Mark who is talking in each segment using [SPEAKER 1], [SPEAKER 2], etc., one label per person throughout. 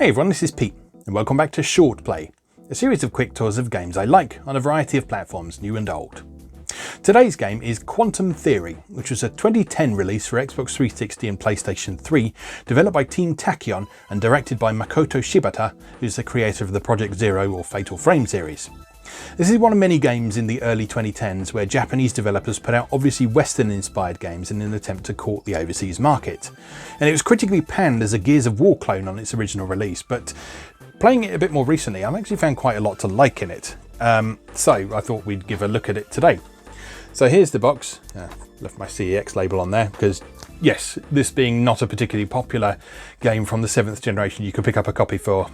[SPEAKER 1] Hey everyone, this is Pete, and welcome back to Short Play, a series of quick tours of games I like on a variety of platforms, new and old. Today's game is Quantum Theory, which was a 2010 release for Xbox 360 and PlayStation 3, developed by Team Tachyon and directed by Makoto Shibata, who's the creator of the Project Zero or Fatal Frame series. This is one of many games in the early 2010s where Japanese developers put out obviously Western-inspired games in an attempt to court the overseas market. And it was critically panned as a Gears of War clone on its original release, but playing it a bit more recently, I've actually found quite a lot to like in it. So I thought we'd give a look at it today. So here's the box. Left my CEX label on there because, yes, this being not a particularly popular game from the 7th generation, you can pick up a copy for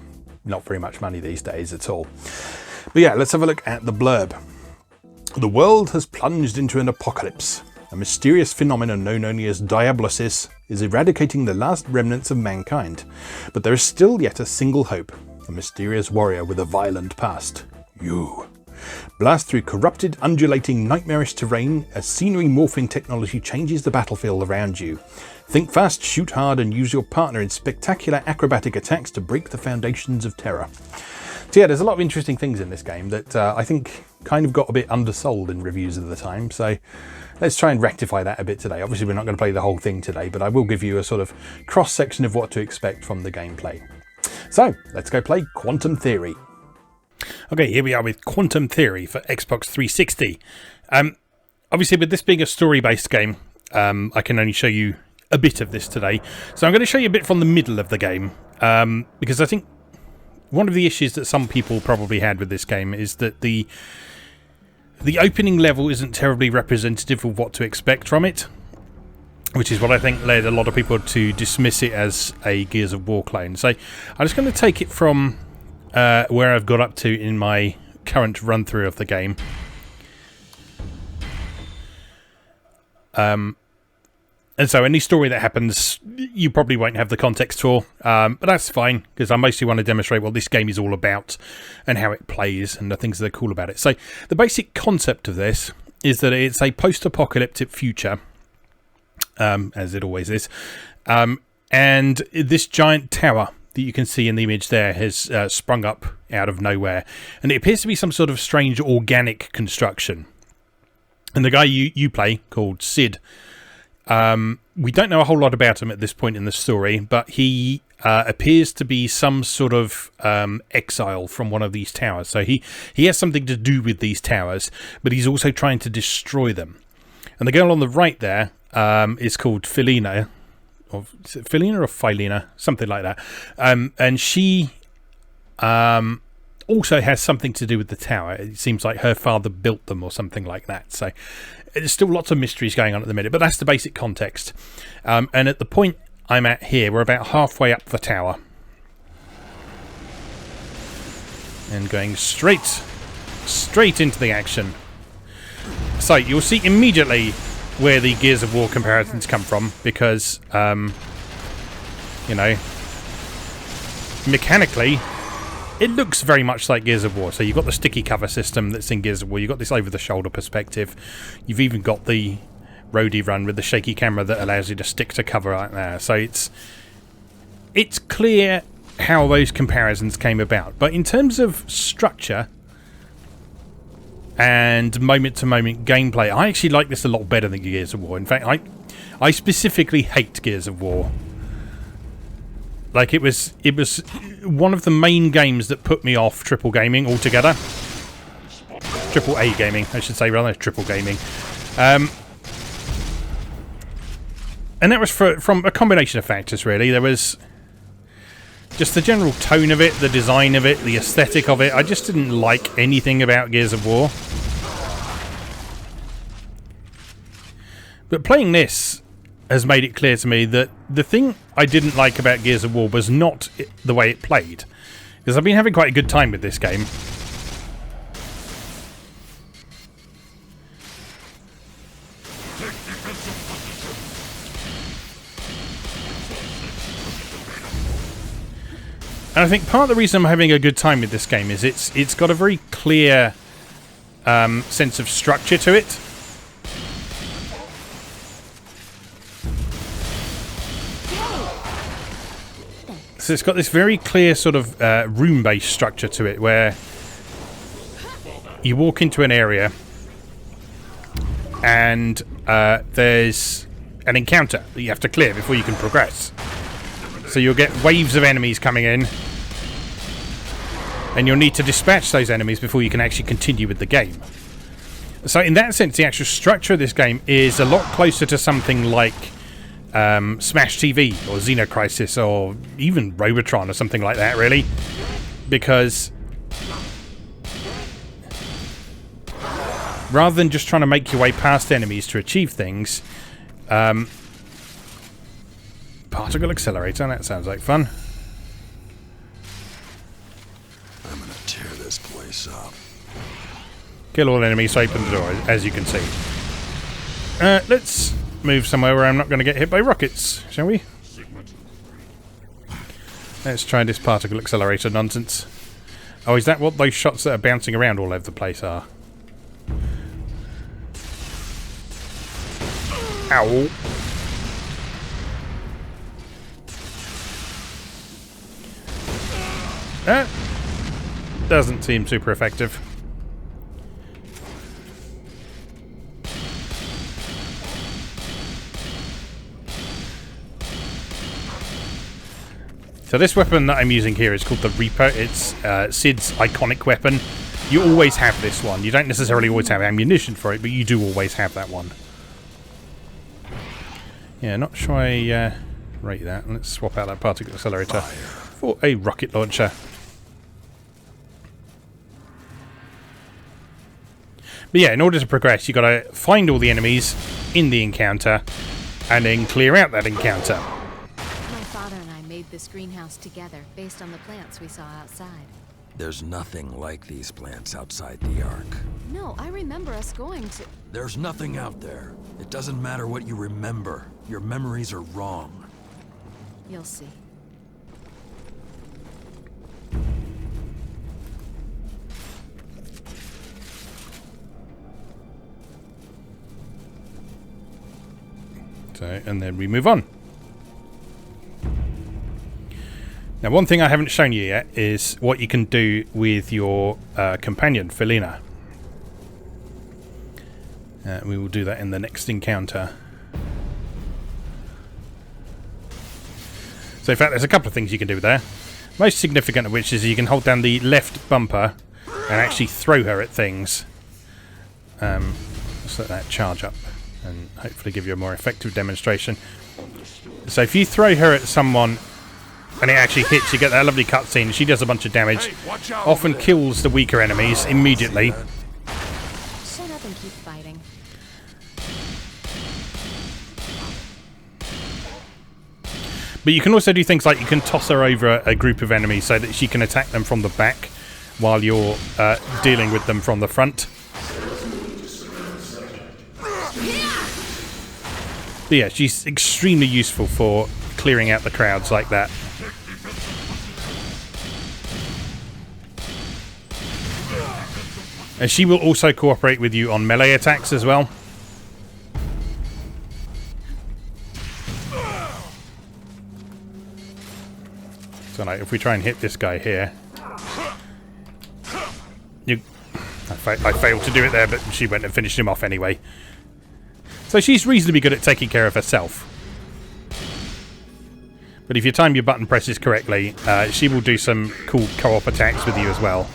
[SPEAKER 1] not very much money these days at all. But yeah, let's have a look at the blurb. The world has plunged into an apocalypse. A mysterious phenomenon known only as diablosis is eradicating the last remnants of mankind. But there is still yet a single hope, a mysterious warrior with a violent past. You. Blast through corrupted, undulating, nightmarish terrain as scenery-morphing technology changes the battlefield around you. Think fast, shoot hard, and use your partner in spectacular acrobatic attacks to break the foundations of terror. So yeah, there's a lot of interesting things in this game that I think kind of got a bit undersold in reviews at the time. So let's try and rectify that a bit today. Obviously, we're not going to play the whole thing today, but I will give you a sort of cross-section of what to expect from the gameplay. So let's go play Quantum Theory. Okay, here we are with Quantum Theory for Xbox 360. Obviously, with this being a story-based game, I can only show you a bit of this today. So I'm going to show you a bit from the middle of the game, because I think one of the issues that some people probably had with this game is that the opening level isn't terribly representative of what to expect from it, which is what I think led a lot of people to dismiss it as a Gears of War clone. So I'm just going to take it from where I've got up to in my current run-through of the game. And so any story that happens, you probably won't have the context for, but that's fine, because I mostly want to demonstrate what this game is all about and how it plays and the things that are cool about it. So the basic concept of this is that it's a post-apocalyptic future, as it always is, and this giant tower that you can see in the image there has sprung up out of nowhere, and it appears to be some sort of strange organic construction. And the guy you play, called Sid, we don't know a whole lot about him at this point in the story, but he appears to be some sort of exile from one of these towers. So he has something to do with these towers, but he's also trying to destroy them. And the girl on the right there is called Philina, or is it Philina or Philina? Something like that. And she also has something to do with the tower. It seems like her father built them or something like that. So there's still lots of mysteries going on at the minute, but that's the basic context. And at the point I'm at here, we're about halfway up the tower. And going straight into the action. So you'll see immediately where the Gears of War comparisons come from, because, you know, mechanically, it looks very much like Gears of War. So you've got the sticky cover system that's in Gears of War. You've got this over-the-shoulder perspective. You've even got the roadie run with the shaky camera that allows you to stick to cover like that. So it's clear how those comparisons came about. But in terms of structure and moment-to-moment gameplay, I actually like this a lot better than Gears of War. In fact, I specifically hate Gears of War. Like, it was one of the main games that put me off triple gaming altogether. Triple A gaming, I should say, rather than triple gaming. And that was from a combination of factors, really. There was just the general tone of it, the design of it, the aesthetic of it. I just didn't like anything about Gears of War. But playing this has made it clear to me that the thing I didn't like about Gears of War was not the way it played. Because I've been having quite a good time with this game. And I think part of the reason I'm having a good time with this game is it's got a very clear sense of structure to it. So it's got this very clear sort of room-based structure to it, where you walk into an area and there's an encounter that you have to clear before you can progress. So you'll get waves of enemies coming in, and you'll need to dispatch those enemies before you can actually continue with the game. So in that sense, the actual structure of this game is a lot closer to something like Smash TV or Xenocrisis or even Robotron or something like that, really, because rather than just trying to make your way past enemies to achieve things, particle accelerator, that sounds like fun.
[SPEAKER 2] I'm gonna tear this place up.
[SPEAKER 1] Kill all enemies, open the door, as you can see. Let's move somewhere where I'm not going to get hit by rockets, shall we? Let's try this particle accelerator nonsense. Oh, is that what those shots that are bouncing around all over the place are? Ow. That doesn't seem super effective. So this weapon that I'm using here is called the Reaper. It's Sid's iconic weapon. You always have this one. You don't necessarily always have ammunition for it, but you do always have that one. Yeah, not sure I rate that. Let's swap out that particle accelerator for a rocket launcher. But yeah, in order to progress, you've got to find all the enemies in the encounter and then clear out that encounter.
[SPEAKER 3] This greenhouse together based on the plants we saw outside.
[SPEAKER 2] There's nothing like these plants outside the Ark.
[SPEAKER 3] No, I remember us going to...
[SPEAKER 2] There's nothing out there. It doesn't matter what you remember. Your memories are wrong.
[SPEAKER 3] You'll see.
[SPEAKER 1] So, and then we move on. Now, one thing I haven't shown you yet is what you can do with your companion, Felina. We will do that in the next encounter. So, in fact, there's a couple of things you can do there. Most significant of which is you can hold down the left bumper and actually throw her at things. Just let that charge up and hopefully give you a more effective demonstration. So, if you throw her at someone and it actually hits, you get that lovely cutscene. She does a bunch of damage, often kills the weaker enemies immediately.
[SPEAKER 3] Shut up and keep fighting.
[SPEAKER 1] But you can also do things like you can toss her over a group of enemies so that she can attack them from the back while you're dealing with them from the front. But yeah, she's extremely useful for clearing out the crowds like that. And she will also cooperate with you on melee attacks as well. So like, if we try and hit this guy here, I failed to do it there, but she went and finished him off anyway. So she's reasonably good at taking care of herself. But if you time your button presses correctly, she will do some cool co-op attacks with you as well.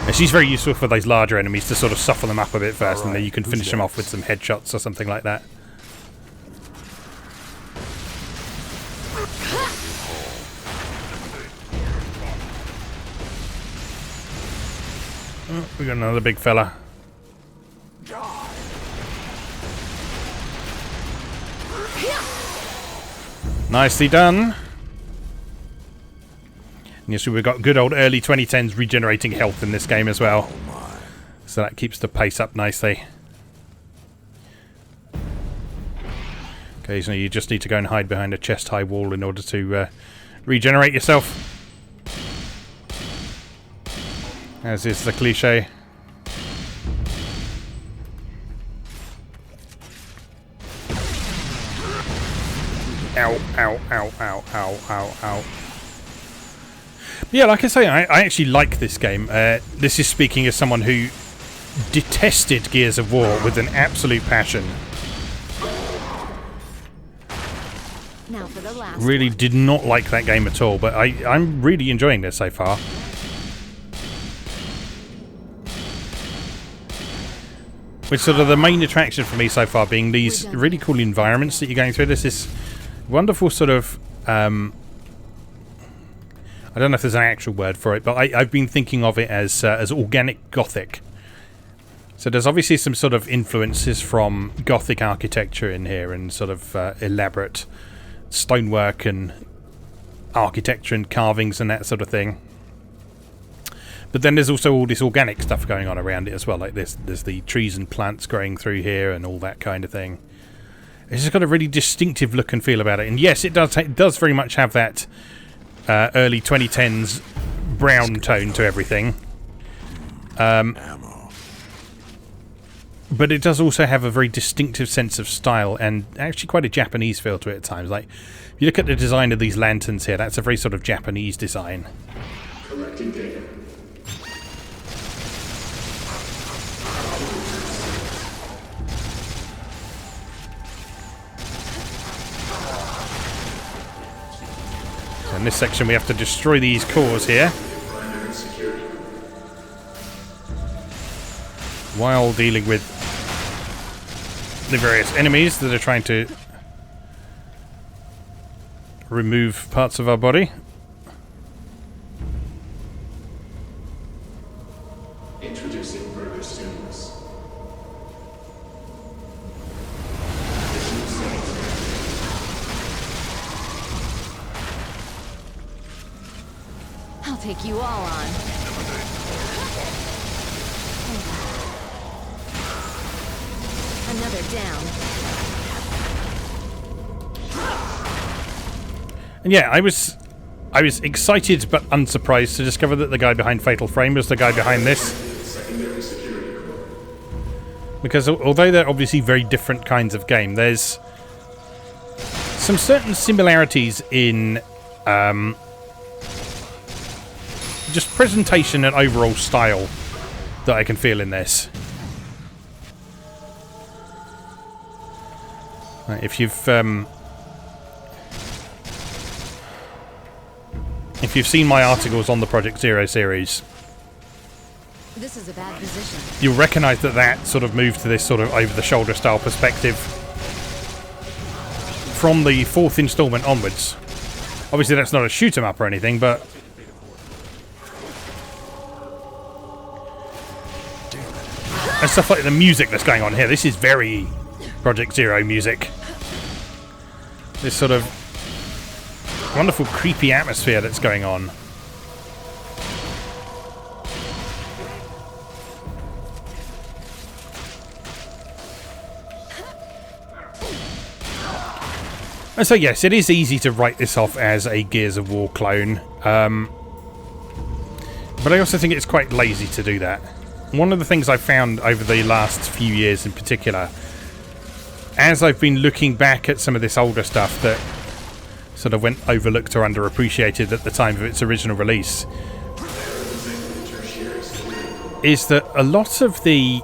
[SPEAKER 1] And she's very useful for those larger enemies to sort of soften them up a bit first, and then you can finish them off with some headshots or something like that. Oh, we got another big fella. Nicely done. And yes, we've got good old early 2010s regenerating health in this game as well. So that keeps the pace up nicely. Occasionally you just need to go and hide behind a chest-high wall in order to regenerate yourself. As is the cliche. Ow, ow, ow, ow, ow, ow, ow. Yeah, like I say, I actually like this game. This is speaking as someone who detested Gears of War with an absolute passion.
[SPEAKER 3] Now for the last
[SPEAKER 1] Really did not like that game at all, but I'm really enjoying this so far. With sort of the main attraction for me so far being these really cool environments that you're going through. This is wonderful sort of... I don't know if there's an actual word for it, but I've been thinking of it as organic Gothic. So there's obviously some sort of influences from Gothic architecture in here and sort of elaborate stonework and architecture and carvings and that sort of thing. But then there's also all this organic stuff going on around it as well, like there's the trees and plants growing through here and all that kind of thing. It's just got a really distinctive look and feel about it. And yes, it does very much have that early 2010s brown tone to everything. But it does also have a very distinctive sense of style and actually quite a Japanese feel to it at times. Like, if you look at the design of these lanterns here, that's a very sort of Japanese design.
[SPEAKER 4] Collecting data.
[SPEAKER 1] So in this section we have to destroy these cores here while dealing with the various enemies that are trying to remove parts of our body.
[SPEAKER 4] Introducing burger students.
[SPEAKER 3] I'll take you all on. Another down.
[SPEAKER 1] And yeah, I was excited but unsurprised to discover that the guy behind Fatal Frame was the guy behind this. Because although they're obviously very different kinds of game, there's some certain similarities in just presentation and overall style that I can feel in this. If you've seen my articles on the Project Zero series,
[SPEAKER 3] This is a bad position.
[SPEAKER 1] you'll recognise that sort of move to this sort of over-the-shoulder style perspective from the 4th instalment onwards. Obviously that's not a shoot-'em-up or anything, but and stuff like the music that's going on here. This is very Project Zero music. This sort of wonderful creepy atmosphere that's going on. And so yes, it is easy to write this off as a Gears of War clone. But I also think it's quite lazy to do that. One of the things I've found over the last few years in particular, as I've been looking back at some of this older stuff that sort of went overlooked or underappreciated at the time of its original release, is that a lot of the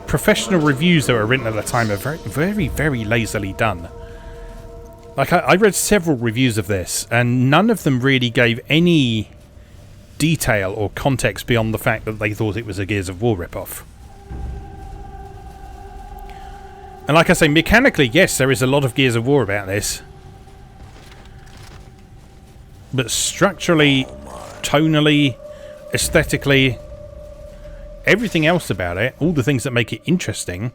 [SPEAKER 1] professional reviews that were written at the time are very, very, very lazily done. Like, I read several reviews of this, and none of them really gave any detail or context beyond the fact that they thought it was a Gears of War ripoff. And like I say, mechanically, yes, there is a lot of Gears of War about this. But structurally, tonally, aesthetically, everything else about it, all the things that make it interesting...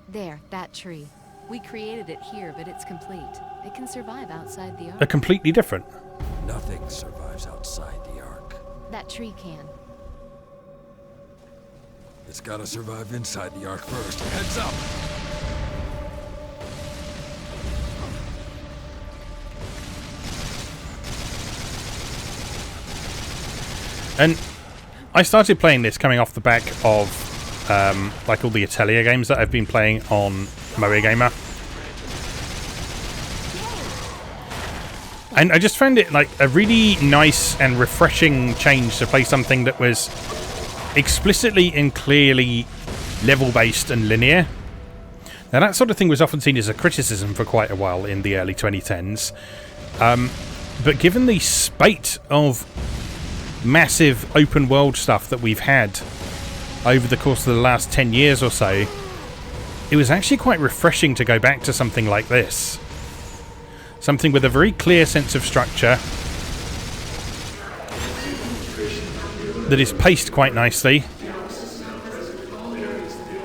[SPEAKER 3] There, that tree. We created it here, but it's complete. It can survive outside the
[SPEAKER 1] are
[SPEAKER 3] Ark.
[SPEAKER 1] completely different.
[SPEAKER 2] Nothing survives outside the Ark.
[SPEAKER 3] That tree can.
[SPEAKER 2] It's gotta survive inside the Ark first. Heads up!
[SPEAKER 1] And I started playing this coming off the back of like all the Atelier games that I've been playing on Moe Gamer. And I just found it like a really nice and refreshing change to play something that was explicitly and clearly level-based and linear. Now that sort of thing was often seen as a criticism for quite a while in the early 2010s. But given the spate of massive open world stuff that we've had over the course of the last 10 years or so, it was actually quite refreshing to go back to something like this. Something with a very clear sense of structure that is paced quite nicely.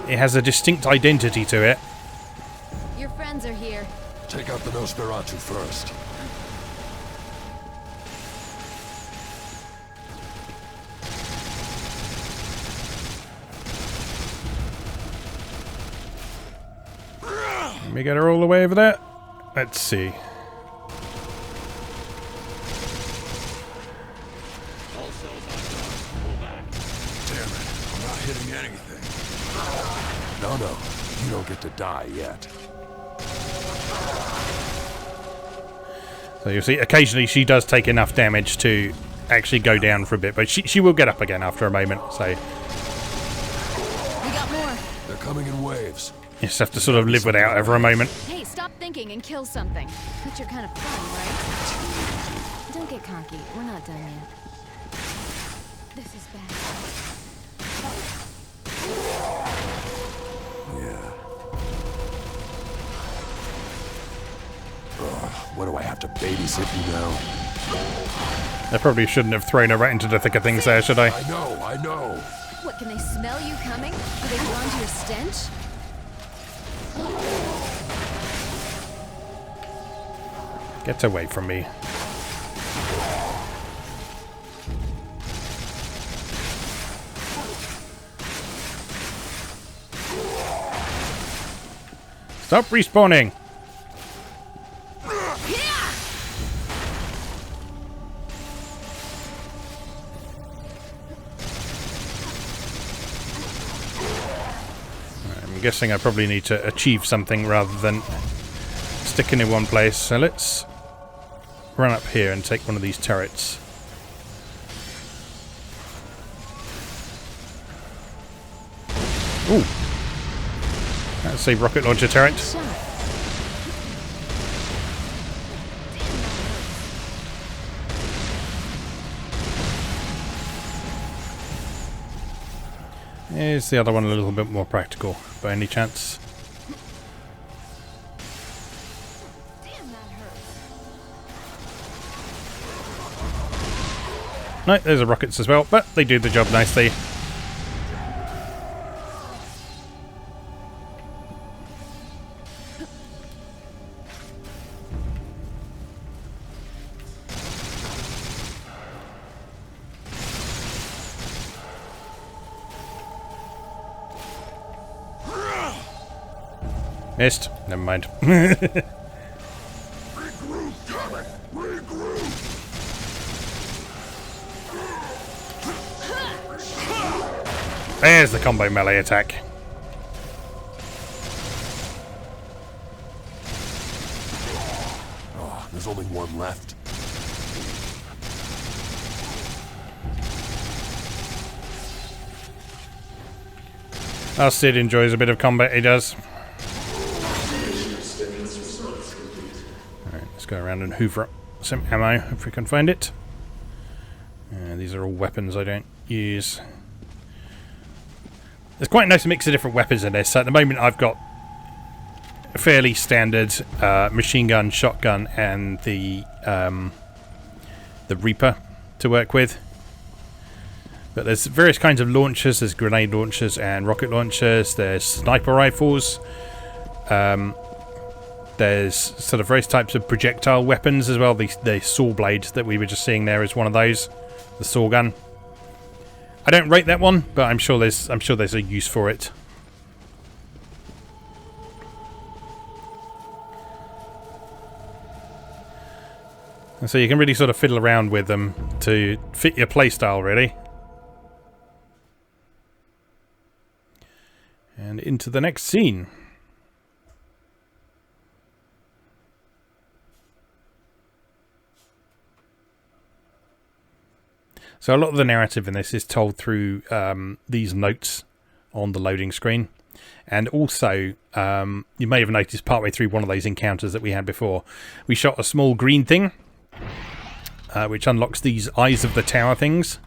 [SPEAKER 1] It has a distinct identity to it.
[SPEAKER 3] Your friends are here.
[SPEAKER 2] Take out the Nosferatu first.
[SPEAKER 1] Let me get her all the way over there. Let's see.
[SPEAKER 2] Hitting anything. No, you don't get to die yet.
[SPEAKER 1] So you'll see, occasionally she does take enough damage to actually go down for a bit, but she will get up again after a moment, so...
[SPEAKER 3] We got more.
[SPEAKER 2] They're coming in waves.
[SPEAKER 1] You just have to sort of live without her for a moment.
[SPEAKER 3] Hey, stop thinking and kill something. That's your kind of fun, right? Don't get cocky. We're not done yet. This is bad.
[SPEAKER 2] Yeah. What do I have to babysit you now?
[SPEAKER 1] I probably shouldn't have thrown her right into the thick of things there, should I?
[SPEAKER 2] I know.
[SPEAKER 3] What, can they smell you coming? Are they drawn to your stench?
[SPEAKER 1] Get away from me. Stop respawning! I'm guessing I probably need to achieve something rather than sticking in one place. So let's run up here and take one of these turrets. Ooh. That's a rocket launcher turret. Is the other one a little bit more practical, by any chance?
[SPEAKER 3] Damn, that hurts.
[SPEAKER 1] No, there's the rockets as well, but they do the job nicely. Missed. Never mind.
[SPEAKER 2] Regroup.
[SPEAKER 1] There's the combo melee attack.
[SPEAKER 2] Oh, there's only one left.
[SPEAKER 1] Our Sid enjoys a bit of combat, he does. Alright, let's go around and hoover up some ammo if we can find it. These are all weapons I don't use. There's quite a nice mix of different weapons in this. So at the moment I've got a fairly standard machine gun, shotgun, and the Reaper to work with. But there's various kinds of launchers. There's grenade launchers and rocket launchers. There's sniper rifles. There's sort of various types of projectile weapons as well. The saw blade that we were just seeing there is one of those. The saw gun. I don't rate that one, but I'm sure there's a use for it. And so you can really sort of fiddle around with them to fit your playstyle, really. And into the next scene. So a lot of the narrative in this is told through these notes on the loading screen. And also, you may have noticed partway through one of those encounters that we had before, we shot a small green thing, which unlocks these Eyes of the Tower things.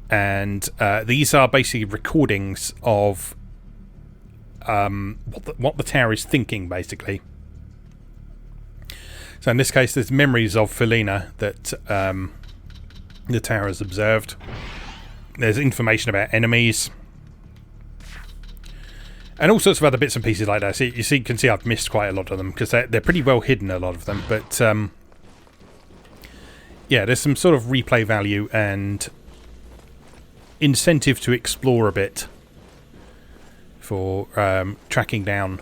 [SPEAKER 1] And these are basically recordings of what the tower is thinking, basically. So in this case, there's memories of Felina that the tower has observed. There's information about enemies. And all sorts of other bits and pieces like that. So you can see I've missed quite a lot of them because they're pretty well hidden, a lot of them. But yeah, there's some sort of replay value and incentive to explore a bit for tracking down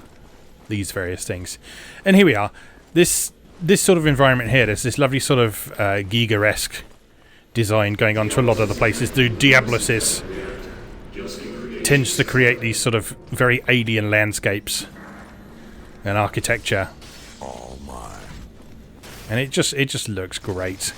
[SPEAKER 1] these various things. And here we are. This sort of environment here, there's this lovely sort of Giga-esque design going on to a lot of the places. The Diablosis tends to create these sort of very alien landscapes and architecture.
[SPEAKER 2] All mine.
[SPEAKER 1] And it just looks great.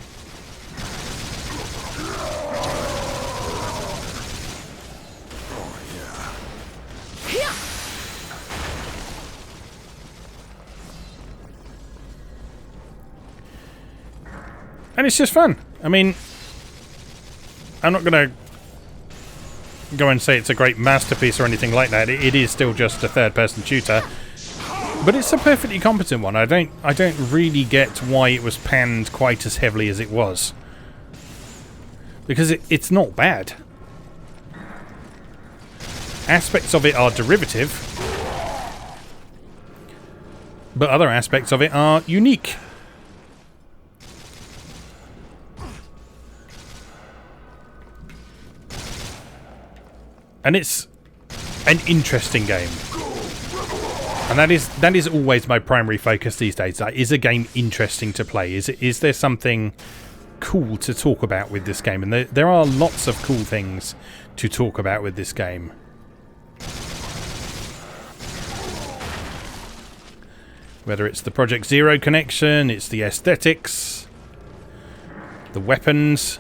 [SPEAKER 1] And it's just fun. I mean, I'm not going to go and say it's a great masterpiece or anything like that. It is still just a third-person shooter, but it's a perfectly competent one. I don't really get why it was panned quite as heavily as it was, because it's not bad. Aspects of it are derivative, but other aspects of it are unique. And it's an interesting game. And that is always my primary focus these days. Like, is a game interesting to play? Is there something cool to talk about with this game? And there are lots of cool things to talk about with this game. Whether it's the Project Zero connection, it's the aesthetics, the weapons,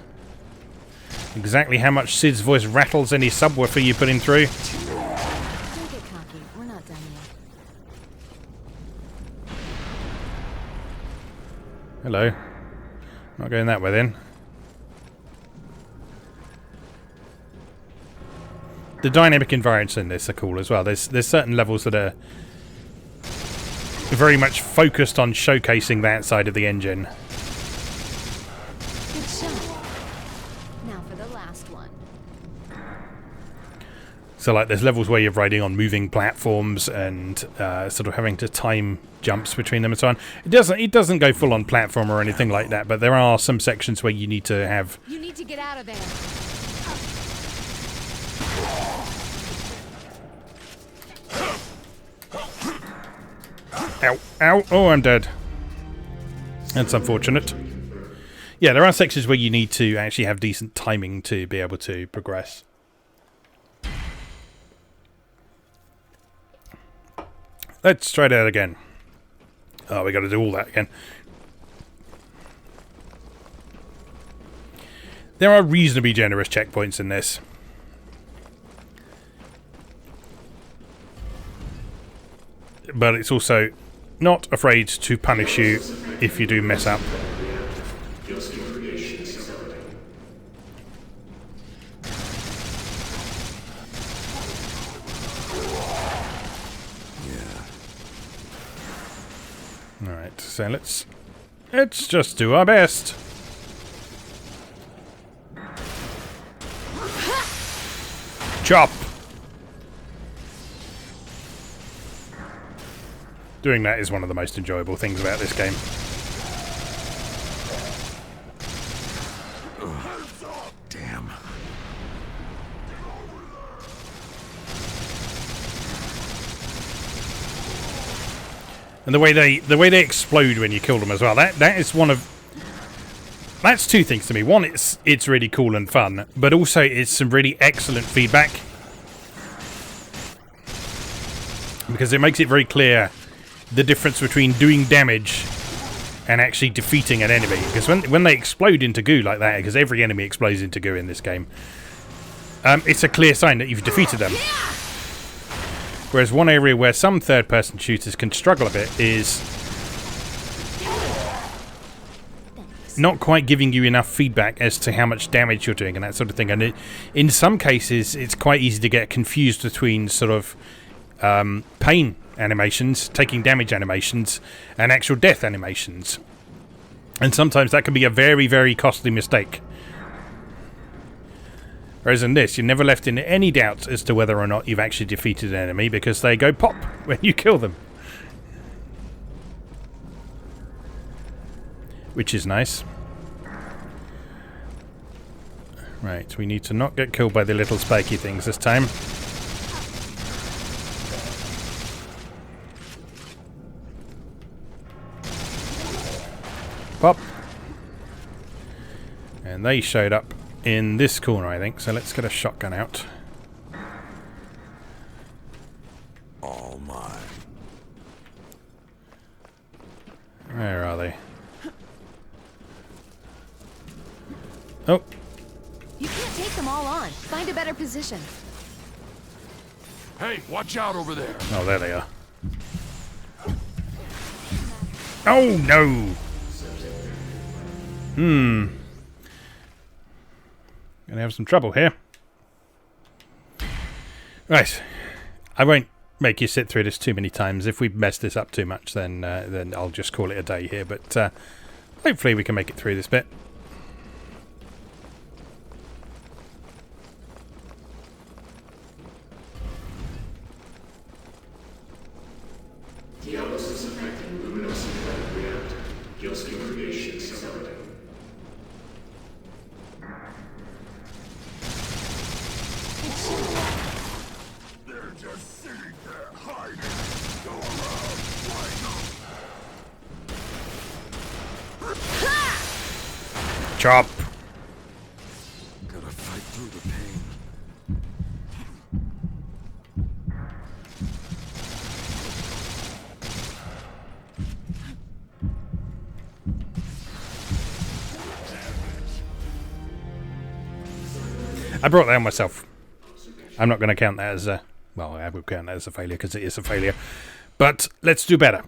[SPEAKER 1] exactly how much Sid's voice rattles any subwoofer you put him through.
[SPEAKER 3] Don't get cocky. We're not done yet.
[SPEAKER 1] Hello. Not going that way then. The dynamic environments in this are cool as well. There's certain levels that are very much focused on showcasing that side of the engine.
[SPEAKER 3] Good shot. Now for the last one.
[SPEAKER 1] So like there's levels where you're riding on moving platforms and sort of having to time jumps between them and so on. It doesn't go full on platform or anything like that, but there are some sections where you need to have...
[SPEAKER 3] You need to get out of there.
[SPEAKER 1] Ow, ow, oh, I'm dead. That's unfortunate. Yeah, there are sections where you need to actually have decent timing to be able to progress. Let's try that again. Oh, we got to do all that again. There are reasonably generous checkpoints in this. But it's also not afraid to punish you if you do mess up. Alright, so let's just do our best. Chop! Doing that is one of the most enjoyable things about this game.
[SPEAKER 2] Damn.
[SPEAKER 1] And the way they explode when you kill them as well. That is one of... That's two things to me. One, it's really cool and fun, but also it's some really excellent feedback. Because it makes it very clear the difference between doing damage and actually defeating an enemy. Because when they explode into goo like that, because every enemy explodes into goo in this game, it's a clear sign that you've defeated them. Whereas one area where some third-person shooters can struggle a bit is not quite giving you enough feedback as to how much damage you're doing and that sort of thing. And in some cases, it's quite easy to get confused between sort of pain animations, taking damage animations, and actual death animations. And sometimes that can be a very, very costly mistake. Whereas in this, you're never left in any doubt as to whether or not you've actually defeated an enemy, because they go pop when you kill them. Which is nice. Right, we need to not get killed by the little spiky things this time. Pop. And they showed up in this corner, I think, so let's get a shotgun out.
[SPEAKER 2] All mine.
[SPEAKER 1] Where are they? Oh.
[SPEAKER 3] You can't take them all on. Find a better position.
[SPEAKER 2] Hey, watch out over there.
[SPEAKER 1] Oh, there they are. Oh, no! Gonna have some trouble here. Right. I won't make you sit through this too many times. If we mess this up too much, then I'll just call it a day here. But hopefully we can make it through this bit.
[SPEAKER 4] Dialysis affecting luminosity reactor. Gilsky creation started.
[SPEAKER 2] They're just sitting there hiding. Go around, find them.
[SPEAKER 1] Chop!
[SPEAKER 2] Gotta fight through the pain.
[SPEAKER 1] I brought that on myself. I'm not going to count that as a... Well, I would count that as a failure because it is a failure. But let's do better.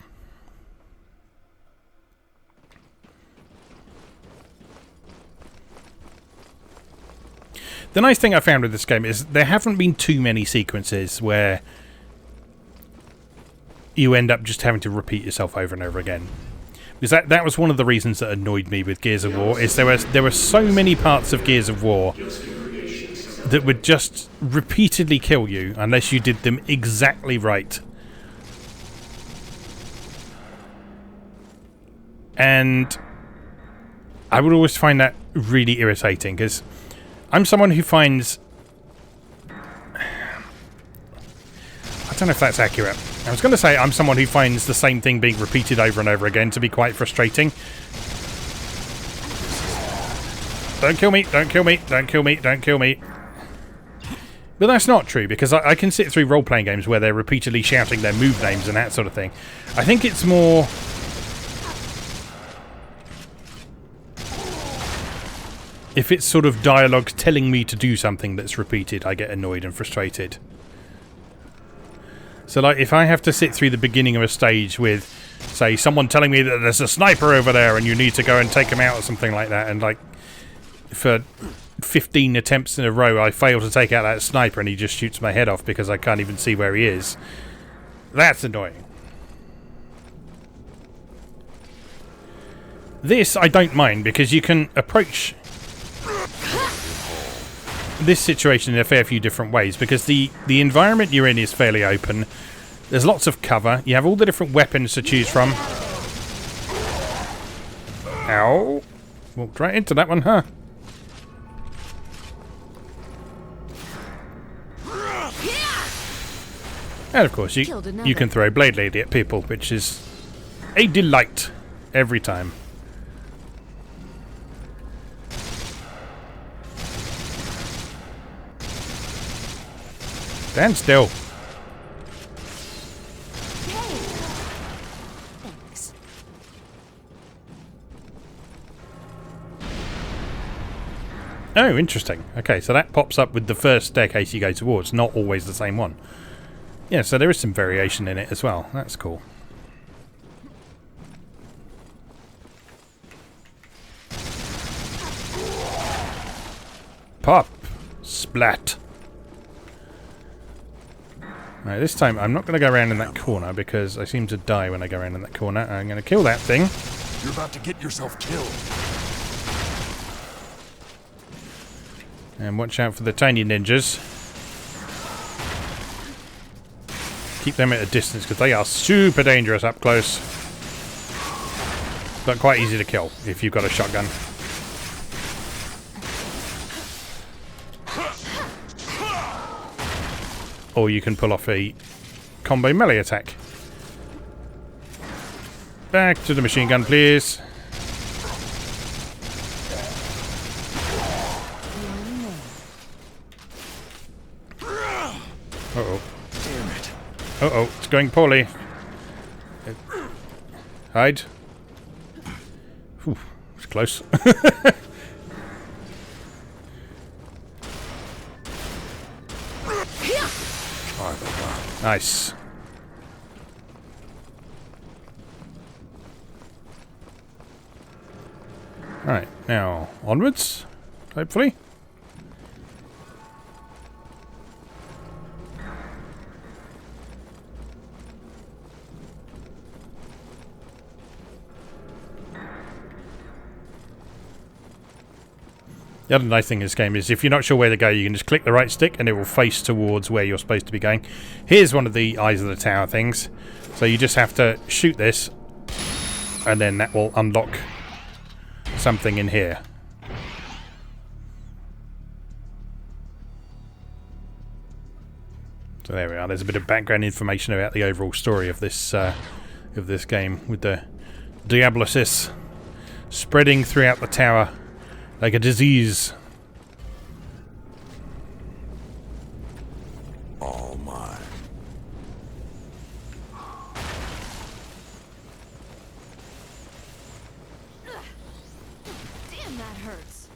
[SPEAKER 1] The nice thing I found with this game is there haven't been too many sequences where you end up just having to repeat yourself over and over again. Because that was one of the reasons that annoyed me with Gears of War, is there were so many parts of Gears of War that would just repeatedly kill you unless you did them exactly right. And I would always find that really irritating, because I'm someone who finds... I don't know if that's accurate. I was going to say I'm someone who finds the same thing being repeated over and over again to be quite frustrating. Don't kill me, don't kill me, don't kill me, don't kill me. But that's not true, because I can sit through role-playing games where they're repeatedly shouting their move names and that sort of thing. I think it's more... if it's sort of dialogue telling me to do something that's repeated, I get annoyed and frustrated. So, like, if I have to sit through the beginning of a stage with, say, someone telling me that there's a sniper over there and you need to go and take him out or something like that, and, like, for 15 attempts in a row I fail to take out that sniper and he just shoots my head off because I can't even see where he is, that's annoying. This I don't mind, because you can approach this situation in a fair few different ways, because the environment you're in is fairly open. There's lots of cover. You have all the different weapons to choose from. Ow. Walked right into that one, huh? And of course, you can throw Blade Lady at people, which is a delight every time. Stand still.
[SPEAKER 3] Thanks.
[SPEAKER 1] Oh, interesting. Okay, so that pops up with the first staircase you go towards, not always the same one. Yeah, so there is some variation in it as well. That's cool. Pop! Splat! Right, this time I'm not going to go around in that corner because I seem to die when I go around in that corner. I'm going to kill that thing.
[SPEAKER 2] You're about to get yourself killed.
[SPEAKER 1] And watch out for the tiny ninjas. Keep them at a distance because they are super dangerous up close. But quite easy to kill if you've got a shotgun. Or you can pull off a combo melee attack. Back to the machine gun, please. Uh-oh.
[SPEAKER 2] Damn it.
[SPEAKER 1] Uh-oh, it's going poorly. Hide. Whew, it's close. Nice. Right, now onwards, hopefully. The other nice thing in this game is if you're not sure where to go, you can just click the right stick and it will face towards where you're supposed to be going. Here's one of the eyes of the tower things. So you just have to shoot this and then that will unlock something in here. So there we are. There's a bit of background information about the overall story of this game with the Diablosis spreading throughout the tower like a disease.
[SPEAKER 2] All mine.
[SPEAKER 3] Damn, that hurts.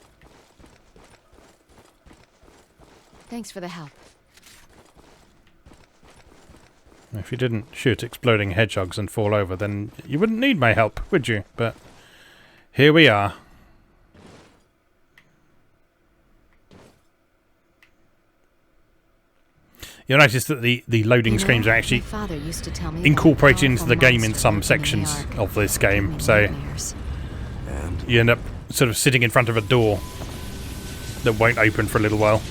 [SPEAKER 3] Thanks for the help.
[SPEAKER 1] If you didn't shoot exploding hedgehogs and fall over, then you wouldn't need my help, would you? But here we are. You'll notice that the loading screens are actually incorporated into the game in some sections of this game. So you end up sort of sitting in front of a door that won't open for a little while.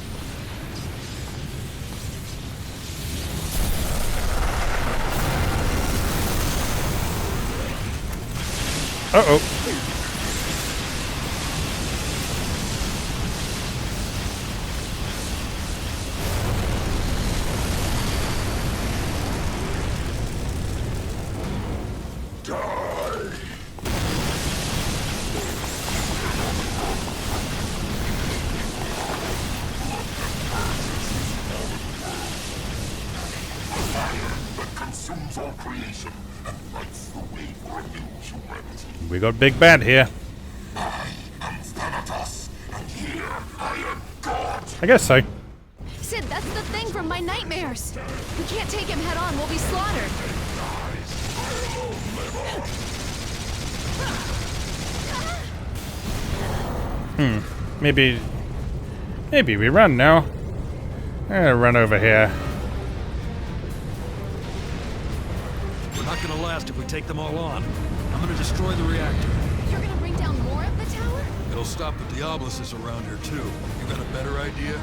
[SPEAKER 1] Uh-oh. We got Big Bad here. I guess so.
[SPEAKER 3] Sid, that's the thing from my nightmares. We can't take him head on. We'll be slaughtered.
[SPEAKER 1] Maybe we run now. Run over here.
[SPEAKER 2] We're not gonna last if we take them all on. I'm gonna destroy the reactor.
[SPEAKER 3] You're gonna bring down more of the tower?
[SPEAKER 2] It'll stop the Diablosis around here too. You got a better idea?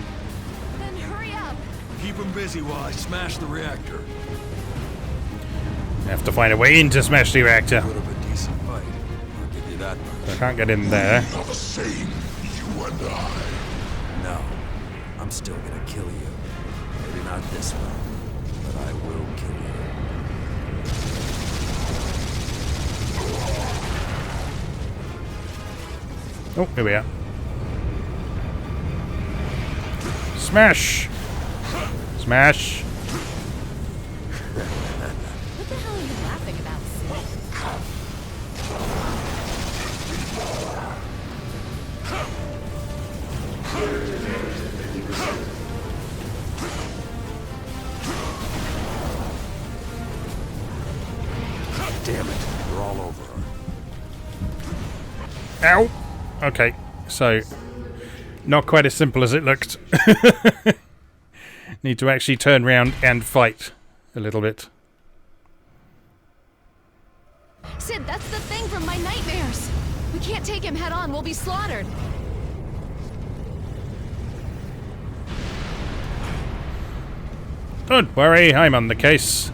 [SPEAKER 3] Then hurry up.
[SPEAKER 2] Keep them busy while I smash the reactor.
[SPEAKER 1] Have to find a way in to smash the reactor.
[SPEAKER 2] Would have a decent fight. I'll give you that much.
[SPEAKER 1] I can't get in there.
[SPEAKER 4] Are the same, you and I.
[SPEAKER 2] No, I'm still gonna kill you. Maybe not this one, but I will kill you.
[SPEAKER 1] Oh, here we are. Smash! Smash!
[SPEAKER 3] What the hell are you laughing about, Sid?
[SPEAKER 1] Ow! Okay, so not quite as simple as it looked. Need to actually turn around and fight a little bit.
[SPEAKER 3] Sid, that's the thing from my nightmares. We can't take him head on. We'll be slaughtered.
[SPEAKER 1] Don't worry, I'm on the case.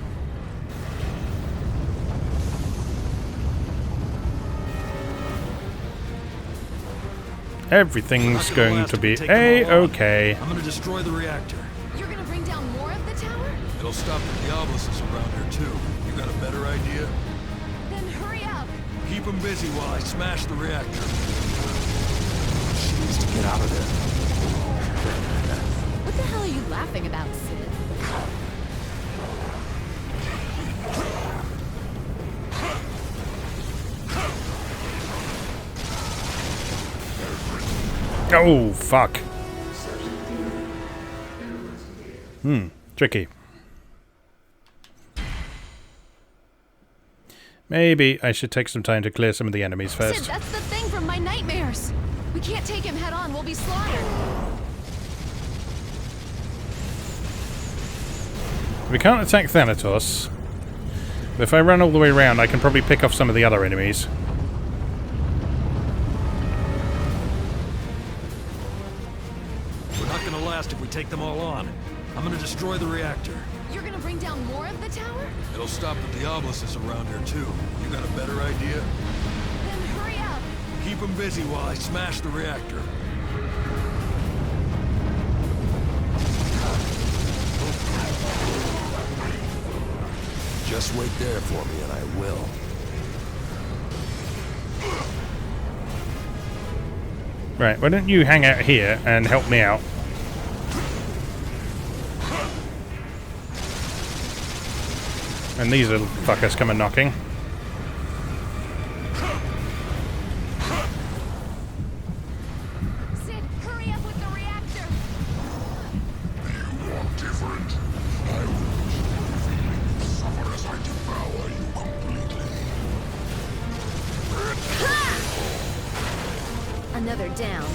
[SPEAKER 1] Everything's going to be A-okay.
[SPEAKER 2] I'm gonna destroy the reactor.
[SPEAKER 3] You're gonna bring down more of the tower?
[SPEAKER 2] It'll stop the Diabluses around here too. You got a better idea?
[SPEAKER 3] Then hurry up.
[SPEAKER 2] Keep them busy while I smash the reactor. She needs to get out of there.
[SPEAKER 3] What the hell are you laughing about, Sid?
[SPEAKER 1] Oh, fuck. Tricky. Maybe I should take some time to clear some of the enemies first.
[SPEAKER 3] Sid, that's the thing from my nightmares. We can't take him head on. We'll be slaughtered.
[SPEAKER 1] We can't attack Thanatos. But if I run all the way around, I can probably pick off some of the other enemies.
[SPEAKER 2] We're not gonna last if we take them all on. I'm gonna destroy the reactor.
[SPEAKER 3] You're gonna bring down more of the tower?
[SPEAKER 2] It'll stop the Diabluses around here too. You got a better idea?
[SPEAKER 3] Then hurry up.
[SPEAKER 2] Keep them busy while I smash the reactor. Just wait there for me and I will.
[SPEAKER 1] Right, why don't you hang out here and help me out? And these little fuckers come a knocking.
[SPEAKER 3] Sid, hurry up with the reactor.
[SPEAKER 4] You want different? I will suffer as I devour you completely.
[SPEAKER 3] Another down.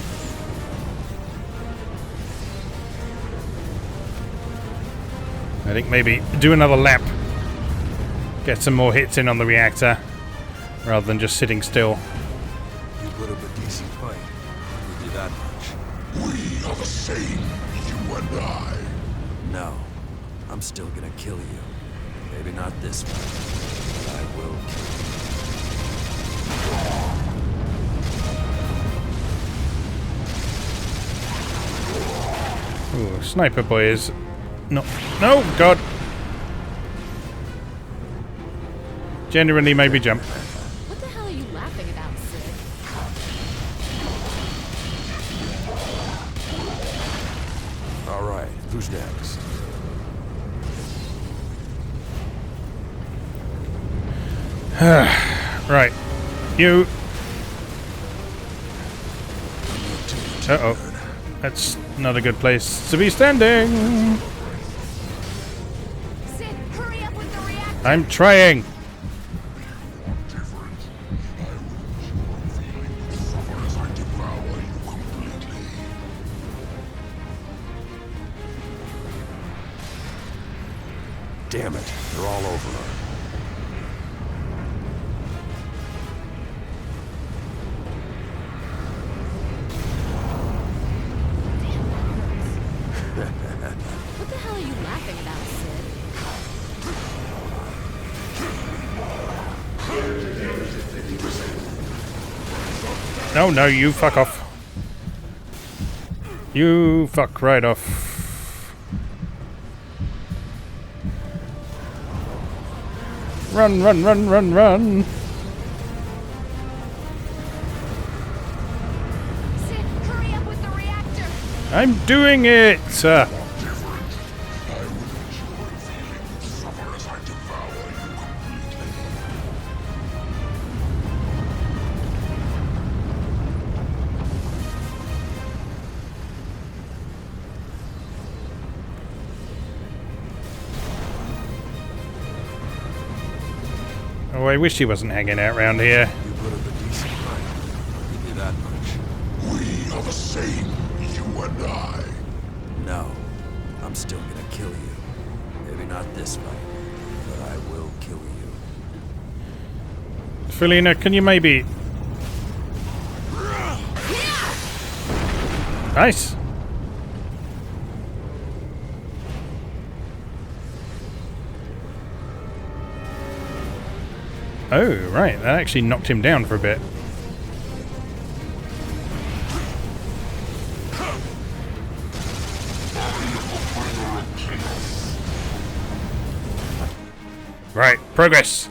[SPEAKER 1] I think maybe do another lap. Get some more hits in on the reactor, rather than just sitting still.
[SPEAKER 2] You put up a decent fight. I'll give you that much.
[SPEAKER 4] We are the same, you and I.
[SPEAKER 2] No. I'm still gonna kill you. Maybe not this one, but I will kill you.
[SPEAKER 1] Ooh, Sniper Boy is... No, God! Genuinely made me jump.
[SPEAKER 3] What the hell are you laughing about, Sid?
[SPEAKER 2] All right, who's next?
[SPEAKER 1] Right. You... Uh-oh. That's not a good place to be standing.
[SPEAKER 3] Sid, hurry up with the reactor.
[SPEAKER 1] I'm trying.
[SPEAKER 4] Suffer as I devour you completely.
[SPEAKER 2] Damn it, they're all over her.
[SPEAKER 3] What the hell are you laughing about, Sid?
[SPEAKER 1] No, you fuck off. You fuck right off. Run, run, run, run, run.
[SPEAKER 3] Sid, hurry up with the reactor.
[SPEAKER 1] I'm doing it.
[SPEAKER 4] Suffer as I devour you completely.
[SPEAKER 1] Oh, I wish he wasn't hanging out around here.
[SPEAKER 2] You put up a decent fight. I'll give you that much.
[SPEAKER 5] We are the same, you and I.
[SPEAKER 2] No, I'm still gonna kill you. Maybe not this fight, but I will kill you.
[SPEAKER 1] Felina, can you maybe... Nice. Oh, right. That actually knocked him down for a bit. Right. Progress.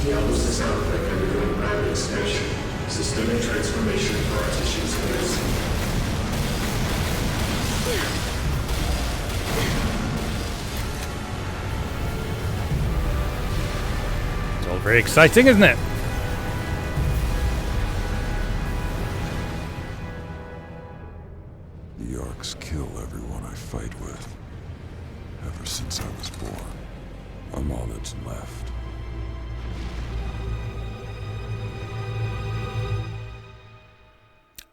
[SPEAKER 4] The Elvis' outbreak undergoing rapid expansion. Systemic transformation for our tissues commencing.
[SPEAKER 1] It's all very exciting, isn't it?
[SPEAKER 5] The Arcs kill everyone I fight with. Ever since I was born, I'm all that's left.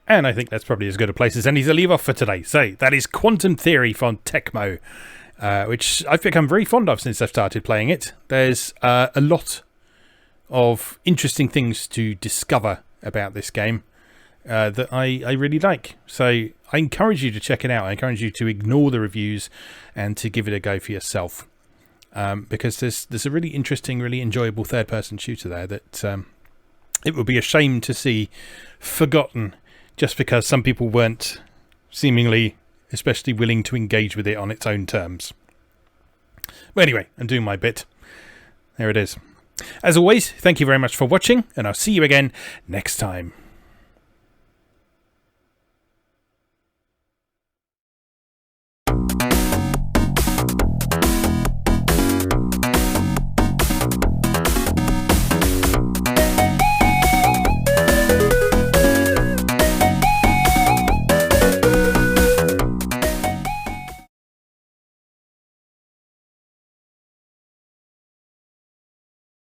[SPEAKER 1] And I think that's probably as good a place as any to leave off for today. So that is Quantum Theory from Tecmo, which I've become very fond of since I've started playing it. There's a lot of interesting things to discover about this game that I really like. So I encourage you to check it out. I encourage you to ignore the reviews and to give it a go for yourself. Because there's a really interesting, really enjoyable third-person shooter there that it would be a shame to see forgotten just because some people weren't seemingly especially willing to engage with it on its own terms. But anyway, I'm doing my bit. There it is. As always, thank you very much for watching, and I'll see you again next time.